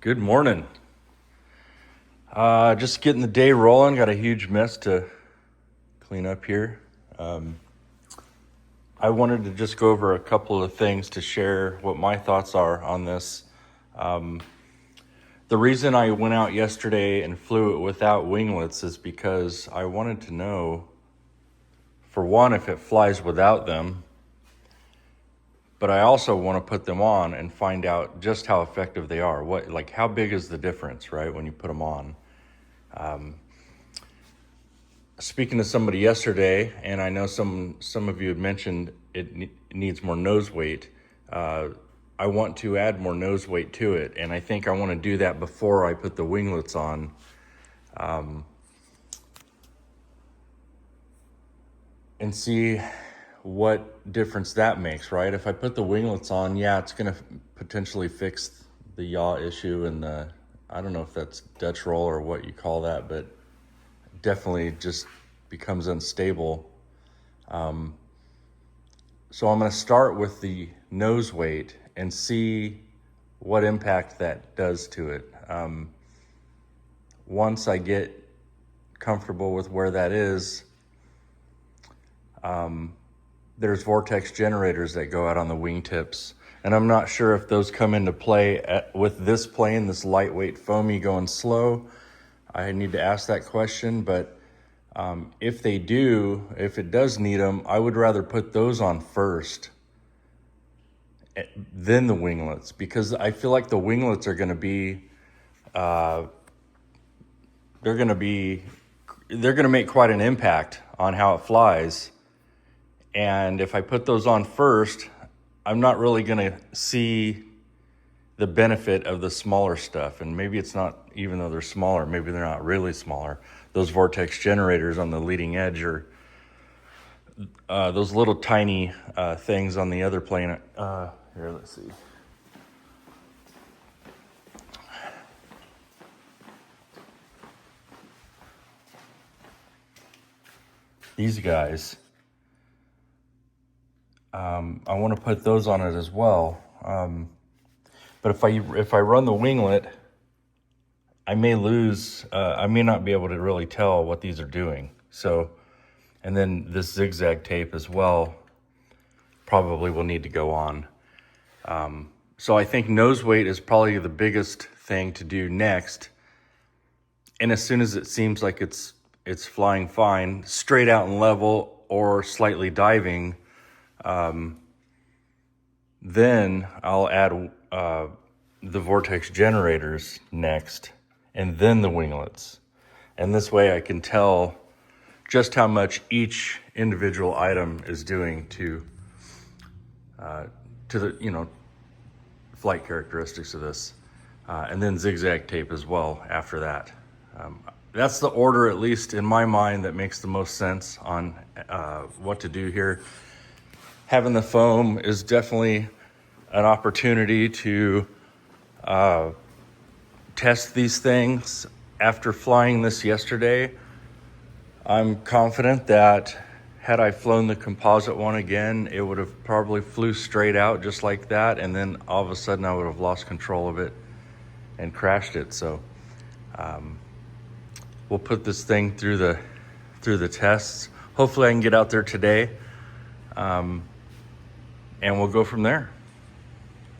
Good morning. Just getting the day rolling. Got a huge mess to clean up here. I wanted to just go over a couple of things to share what my thoughts are on this. The reason I went out yesterday and flew it without winglets is because I wanted to know, for one, if it flies without them, but I also want to put them on and find out just how effective they are. How big is the difference, right, when you put them on? Speaking to somebody yesterday, and I know some of you had mentioned it needs more nose weight. I want to add more nose weight to it, and I think I want to do that before I put the winglets on. And see what difference that makes, right? If I put the winglets on, yeah, it's going to potentially fix the yaw issue and I don't know if that's Dutch roll or what you call that, but definitely just becomes unstable. So I'm going to start with the nose weight and see what impact that does to it. Once I get comfortable with where that is, there's vortex generators that go out on the wingtips, and I'm not sure if those come into play with this plane, this lightweight foamy going slow. I need to ask that question, but if they do, if it does need them, I would rather put those on first than the winglets, because I feel like the winglets are going to be, they're going to make quite an impact on how it flies. And if I put those on first, I'm not really going to see the benefit of the smaller stuff. And maybe it's not, even though they're smaller, maybe they're not really smaller. Those vortex generators on the leading edge are those little tiny things on the other plane. Here, let's see. These guys. I want to put those on it as well. But if I run the winglet, I may lose. I may not be able to really tell what these are doing. So, and then this zigzag tape as well probably will need to go on. So I think nose weight is probably the biggest thing to do next. And as soon as it seems like it's flying fine, straight out and level or slightly diving, then I'll add the vortex generators next, and then the winglets. And this way I can tell just how much each individual item is doing to the flight characteristics of this, and then zigzag tape as well after that. That's the order, at least in my mind, that makes the most sense on what to do here. Having the foam is definitely an opportunity to test these things. After flying this yesterday, I'm confident that had I flown the composite one again, it would have probably flew straight out just like that, and then all of a sudden I would have lost control of it and crashed it. So we'll put this thing through the tests. Hopefully I can get out there today, and we'll go from there.